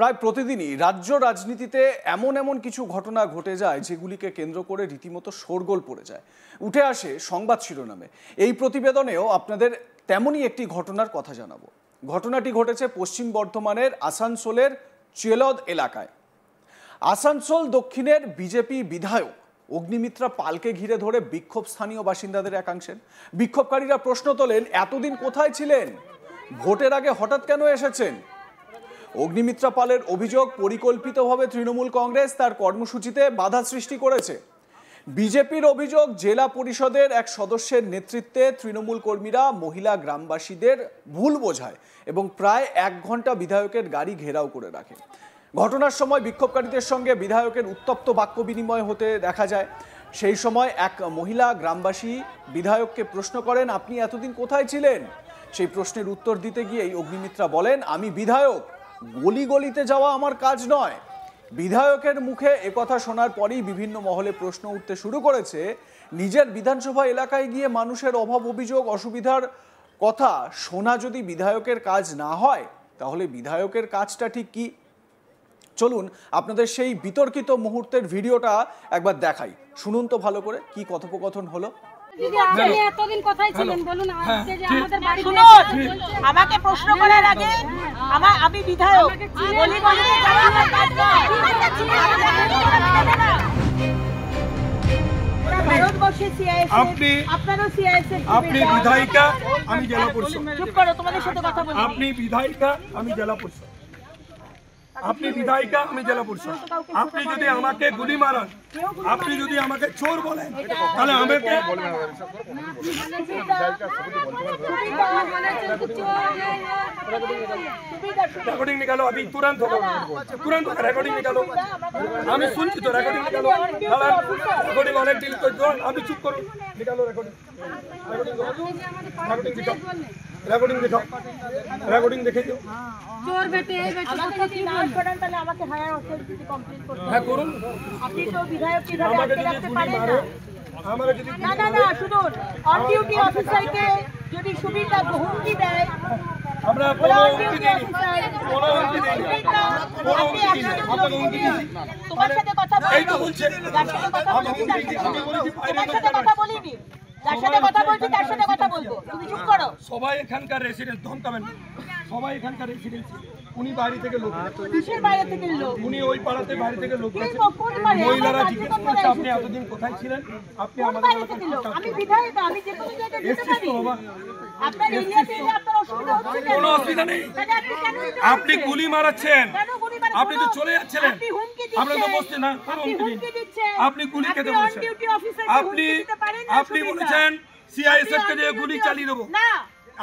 প্রায় প্রতিদিনই রাজ্য রাজনীতিতে এমন এমন কিছু ঘটনা ঘটে যায় যেগুলিকে কেন্দ্র করে রীতিমতো শোরগোল পড়ে যায়, উঠে আসে সংবাদ শিরোনামে। এই প্রতিবেদনেও আপনাদের তেমনই একটি ঘটনার কথা জানাবো। ঘটনাটি ঘটেছে পশ্চিম বর্ধমানের আসানসোলের চেলদ এলাকায়। আসানসোল দক্ষিণের বিজেপি বিধায়ক অগ্নিমিত্রা পালকে ঘিরে ধরে বিক্ষোভ স্থানীয় বাসিন্দাদের একাংশের। বিক্ষোভকারীরা প্রশ্ন তোলেন, এতদিন কোথায় ছিলেন? ভোটের আগে হঠাৎ কেন এসেছেন? অগ্নিমিত্রা পালের অভিযোগ, পরিকল্পিতভাবে তৃণমূল কংগ্রেস তার কর্মসূচিতে বাধা সৃষ্টি করেছে। বিজেপির অভিযোগ, জেলা পরিষদের এক সদস্যের নেতৃত্বে তৃণমূল কর্মীরা মহিলা গ্রামবাসীদের ভুল বোঝায় এবং প্রায় 1 ঘন্টা বিধায়কের গাড়ি ঘেরাও করে রাখে। ঘটনার সময় বিক্ষোভকারীদের সঙ্গে বিধায়কের উত্তপ্ত বাক্য বিনিময় হতে দেখা যায়। সেই সময় এক মহিলা গ্রামবাসী বিধায়ককে প্রশ্ন করেন, আপনি এতদিন কোথায় ছিলেন? সেই প্রশ্নের উত্তর দিতে গিয়েই অগ্নিমিত্রা বলেন, আমি বিধায়ক, গলি গলিতে যাওয়া আমার কাজ নয়। বিধায়কের মুখে একথা শোনার পরেই বিভিন্ন মহলে প্রশ্ন উঠতে শুরু করেছে, নিজের বিধানসভা এলাকায় গিয়ে মানুষের অভাব অভিযোগ অসুবিধার কথা শোনা যদি বিধায়কের কাজ না হয়, তাহলে বিধায়কের কাজটা ঠিক কি? চলুন আপনাদের সেই বিতর্কিত মুহূর্তের ভিডিওটা একবার দেখাই, শুনুন তো ভালো করে কি কথোপকথন হলো। আমাকে প্রশ্ন করার আগে আমি বিধায়ক, আপনি বিধায়িকা, আমি জেলা পরিষদ। চুপ করো, তোমাদের সাথে কথা বলবো। আপনি বিধায়িকা, আমি জেলা পরিষদ। আপনি বিধায়িকা, আমি জেলা পরিষদ। আপনি যদি আমাকে গুলি মারান, আপনি যদি আমাকে চোর বলেন, তাহলে আমাকে रिकॉर्डिंग निकालो, अभी तुरंत होगा, तुरंत होगा, रिकॉर्डिंग निकालो। আমি শুনছি তো, রেকর্ডিং নিকালো। রেকর্ডিং অনেক দিন তো জোর, আমি চুপ করো, নিকালো রেকর্ডিং। রেকর্ডিং দিখাও, রেকর্ডিং দিখাও, রেকর্ডিং দেখে দিও। চোর বেটে আমাকে কি নাম করেন, তাহলে আমাকে হায়ার অথরিটি কমপ্লিট করতে হবে। হ্যাঁ করুন। আপনি তো বিধায়ক কিভাবে আটকে রাখতে পারেন না? আমাকে যদি না শুধু অন ডিউটি অফিসারকে যদি সুবিধা হুমকি দেয়, আমরা কোনো হুমকি দেইনি, কোনো হুমকি দেইনি, কোনো হুমকি দেইনি, আপনাকে হুমকি দিয়েছি। তোমার সাথে কথা বলি, এই তো বলছে যার সাথে কথা বলছি তার সাথে তোমার সাথে কথা বলিনি, যার সাথে কথা বলছি তার সাথে কথা বলবো, তুমি চুপ করো। সবাই এখানকার রেসিডেন্ট, ধমকাবেন না, সবাই এখানকার রেসিডেন্ট। উনি বাইরে থেকে লোক, কিসের বাইরে থেকে লোক? উনি ওই পাড়াতে বাইরে থেকে লোক গেছে। কোন পাড়ে? মহিলারা জিজ্ঞেস করছে আপনি এতদিন কোথায় ছিলেন, আপনি আমাদের বাইরে থেকে লোক? আমি বিধায়ক, আমি যে কোনো জায়গায় যেতে এসছিস পারি। তো বাবা, আপনার এরিয়াতে এলে আপনার অসুবিধা হচ্ছে কেন? কোনো অসুবিধা নেই। তাহলে আপনি কেন এটা আপনি করছেন? গুলি মারাচ্ছেন, কেন গুলি মারছেন? আপনি তো চলে যাচ্ছিলেন। আপনি হুমকি আমরা তো দিচ্ছেন। বসছি না, কোনো আপনি হুমকি হুমকি নেই। দিচ্ছেন। আপনি গুলি খেতে আপনি বলেছেন, on duty officer কে আপনি হুমকি দিতে পারেন না, আপনি সুবিধা। বলেছেন সিআইএসএফ কে আপনি দিয়ে on গুলি duty চালিয়ে দেবো। না,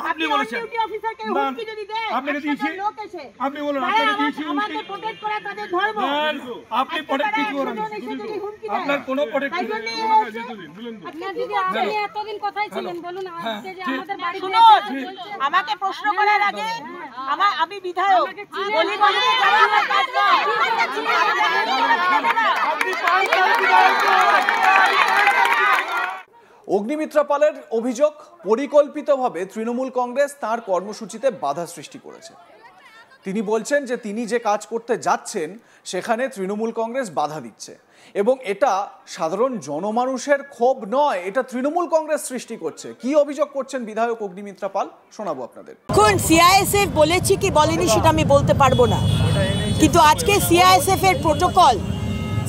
আপনি বলেছেন। on duty officer কে না, হুমকি যদি দেয়, আপনাকে একশো দিয়েছি। জন লোক এসে, আপনি বলুন, তারা আপনাকে দিয়েছি আমাকে হুমকি। protect করা তাদের ধর্ম। আপনি আজকে প্রোটেক্ট তারা কিছু করেন, 100 জন এসে যদি হুমকি দেয়, আপনার কোনো প্রোটেক্ট তাই জন্যই এ হচ্ছে। আপনার দিদি আপনি এতদিন কোথায় ছিলেন বলুন, আজকে যে আমাদের বাড়িতে শুনুন, আমাকে প্রশ্ন করার আগে আমি বিধায়ক, গলি গলিতে যাওয়া আমার কাজ নয়। অগ্নিমিত্রা পালের অভিযোগ, পরিকল্পিতভাবে তৃণমূল কংগ্রেস তার কর্মসূচিতে বাধা সৃষ্টি করেছে। তিনি বলছেন যে তিনি যে কাজ করতে যাচ্ছেন সেখানে তৃণমূল কংগ্রেস বাধা দিচ্ছে এবং এটা সাধারণ জনমানুষের ক্ষোভ নয়, এটা তৃণমূল কংগ্রেস সৃষ্টি করছে। কি অভিযোগ করছেন বিধায়ক অগ্নিমিত্রা পাল, শোনাবো আপনাদের। এখন সিআইএসএফ বলেছি কি বলেনি সেটা আমি বলতে পারবো না, কিন্তু আজকে সিআইএসএফ এর protocol,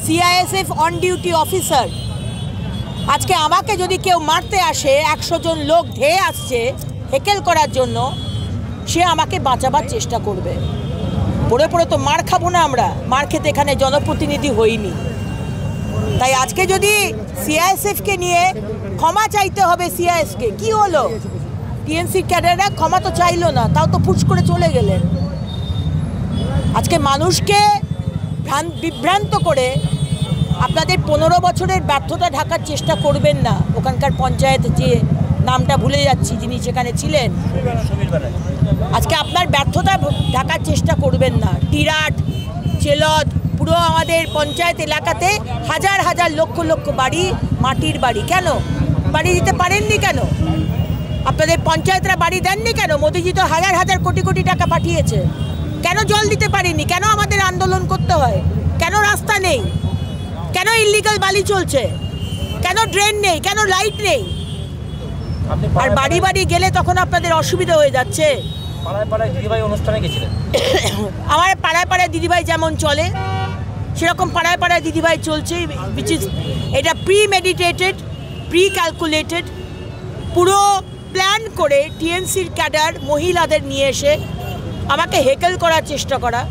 CISF on duty officer, আজকে আমাকে যদি কেউ মারতে আসে, 100 জন লোক ধেয়ে আসছে হেকেল করার জন্য, সে আমাকে বাঁচাবার চেষ্টা করবে। পড়ে পড়ে তো মার খাবো না, আমরা মার খেতে এখানে জনপ্রতিনিধি হইনি। তাই আজকে যদি সিআইএসএফকে নিয়ে ক্ষমা চাইতে হবে, সিআইএসকে কি হলো? টিএমসি ক্যাডাররা ক্ষমা তো চাইলো না, তাও তো ফুস করে চলে গেলেন। আজকে মানুষকে বিভ্রান্ত করে আপনাদের 15 বছরের ব্যর্থতা ঢাকার চেষ্টা করবেন না। ওখানকার পঞ্চায়েত যে নামটা ভুলে যাচ্ছি, যিনি সেখানে ছিলেন, আজকে আপনার ব্যর্থতা ঢাকার চেষ্টা করবেন না। টিরাট, চেলদ, পুরো আমাদের পঞ্চায়েত এলাকাতে হাজার হাজার লক্ষ লক্ষ বাড়ি মাটির বাড়ি। কেন বাড়ি দিতে পারেননি? কেন আপনাদের পঞ্চায়েতরা বাড়ি দেননি? কেন মোদিজি তো হাজার হাজার কোটি কোটি টাকা পাঠিয়েছে। কেন জল দিতে পারিনি? কেন আমাদের আন্দোলন করতে হয়? কেন রাস্তা নেই? কেন ইল্লিগাল বালি চলছে? কেন ড্রেন নেই? কেন লাইট নেই? আর বাড়ি বাড়ি গেলে তখন আপনাদের অসুবিধা হয়ে যাচ্ছে। পাড়ায় পাড়ায় দিদিভাই অনুষ্ঠানে গেছিলেন। আমার পাড়ায় পাড়ায় দিদিভাই যেমন চলে সেরকম পাড়ায় পাড়ায় দিদিভাই চলছে, এটা প্রি মেডিটেটেড, প্রি ক্যালকুলেটেড, পুরো প্ল্যান করে টিএমসির ক্যাডার মহিলাদের নিয়ে এসে আমাকে হেকেল করার চেষ্টা করা,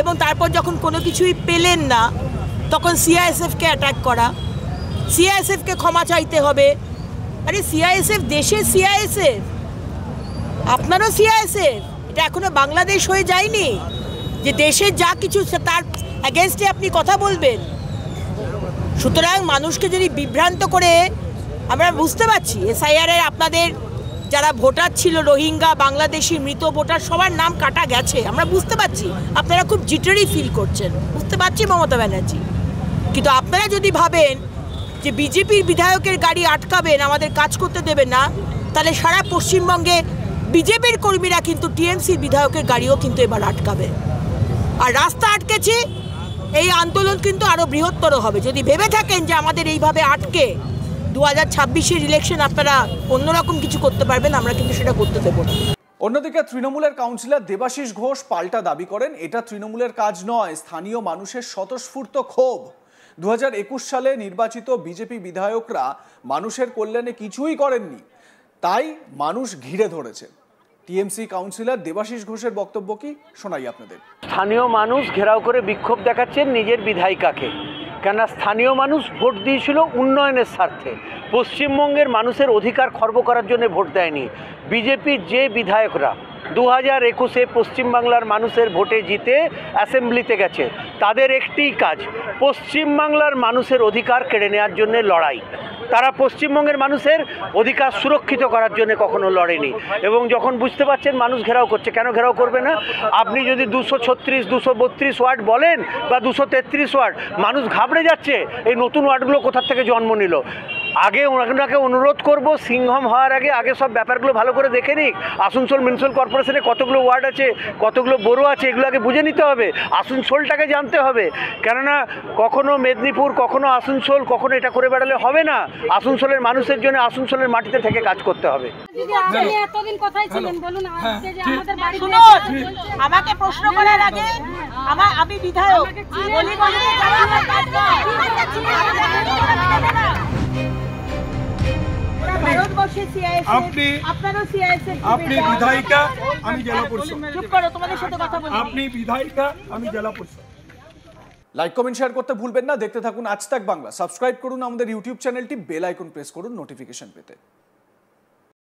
এবং তারপর যখন কোনো কিছুই পেলেন না তখন সিআইএসএফকে অ্যাটাক করা, সিআইএসএফকে ক্ষমা চাইতে হবে। আরে সিআইএসএফ দেশের সিআইএসএফ, আপনারও সিআইএসএফ, এটা এখনো বাংলাদেশ হয়ে যায়নি যে দেশের যা কিছু তার অ্যাগেনস্টে আপনি কথা বলবেন। সুতরাং মানুষকে যদি বিভ্রান্ত করে, আমরা বুঝতে পারছি এসআইআর এর আপনাদের যারা ভোটার ছিল রোহিঙ্গা, বাংলাদেশি, মৃত ভোটার সবার নাম কাটা গেছে, আমরা বুঝতে পারছি আপনারা খুব জিটারি ফিল করছেন, বুঝতে পারছি মমতা ব্যানার্জি। কিন্তু আপনারা যদি ভাবেন যে বিজেপির বিধায়কের গাড়ি আটকাবেন, আমাদের কাজ করতে দেবেন না, তাহলে সারা পশ্চিমবঙ্গে বিজেপির কর্মীরা কিন্তু টিএমসির বিধায়কের গাড়িও কিন্তু এবার আটকাবে। আর রাস্তা আটকেছে, এই আন্দোলন কিন্তু আরও বৃহত্তর হবে। যদি ভেবে থাকেন যে আমাদের এইভাবে আটকে 2026-এর ইলেকশন আপনারা অন্যরকম কিছু করতে পারবেন, আমরা কিন্তু সেটা করতে দেবো না। অন্যদিকে তৃণমূলের কাউন্সিলর দেবাশিস ঘোষ পাল্টা দাবি করেন, এটা তৃণমূলের কাজ নয়, স্থানীয় মানুষের স্বতঃস্ফূর্ত ক্ষোভ। 2021 সালে নির্বাচিত বিজেপি বিধায়করা মানুষের কল্যাণে কিছুই করেননি, তাই মানুষ ঘিরে ধরেছে। টিএমসি কাউন্সিলর দেবাশিস ঘোষের বক্তব্য কি শোনাই আপনাদের। স্থানীয় মানুষ ঘেরাও করে বিক্ষোভ দেখাচ্ছেন নিজের বিধায়িকাকে, কেননা স্থানীয় মানুষ ভোট দিয়েছিল উন্নয়নের স্বার্থে, পশ্চিমবঙ্গের মানুষের অধিকার খর্ব করার জন্য ভোট দেয়নি। বিজেপির যে বিধায়করা 2021-এ পশ্চিমবাংলার মানুষের ভোটে জিতে অ্যাসেম্বলিতে গেছে, তাদের একটিই কাজ পশ্চিমবাংলার মানুষের অধিকার কেড়ে নেওয়ার জন্য লড়াই। তারা পশ্চিমবঙ্গের মানুষের অধিকার সুরক্ষিত করার জন্য কখনো লড়েনি। এবং যখন বুঝতে পারছেন মানুষ ঘেরাও করছে, কেন ঘেরাও করবে না? আপনি যদি 236, 232 ওয়ার্ড বলেন বা 233 ওয়ার্ড, মানুষ ঘাবড়ে যাচ্ছে এই নতুন ওয়ার্ডগুলো কোথা থেকে জন্ম নিল। আগে ওনাকে অনুরোধ করব, সিংহম হওয়ার আগে সব ব্যাপারগুলো ভালো করে দেখে নিক। আসানসোল মিউনিসিপ্যাল কর্পোরেশনে কতগুলো ওয়ার্ড আছে, কতগুলো বড়ো আছে, এগুলো আগে বুঝে নিতে হবে। আসানসোলটাকে জানতে হবে, কেননা কখনো মেদিনীপুর, কখনো আসানসোল, কখনো এটা করে বেড়ালে হবে না। আসানসোলের মানুষের জন্য আসানসোলের মাটিতে থেকে কাজ করতে হবে। দিদি আপনি এতদিন কোথায় ছিলেন বলুন, আজকে যে আমাদের বাড়িতে আমাকে প্রশ্ন করার আগে আমি বিধায়ক বলি বলি আপনি বিধায়িকা, আমি জেলা পরিষদ। চুপ করো, তোমাদের সাথে কথা বলি। আপনি বিধায়িকা, আমি জেলা পরিষদ। লাইক কমেন্ট শেয়ার করতে ভুলবেন না। দেখতে থাকুন আজ তাক বাংলা। সাবস্ক্রাইব করুন আমাদের ইউটিউব চ্যানেলটি, বেল আইকন প্রেস করুন নোটিফিকেশন পেতে।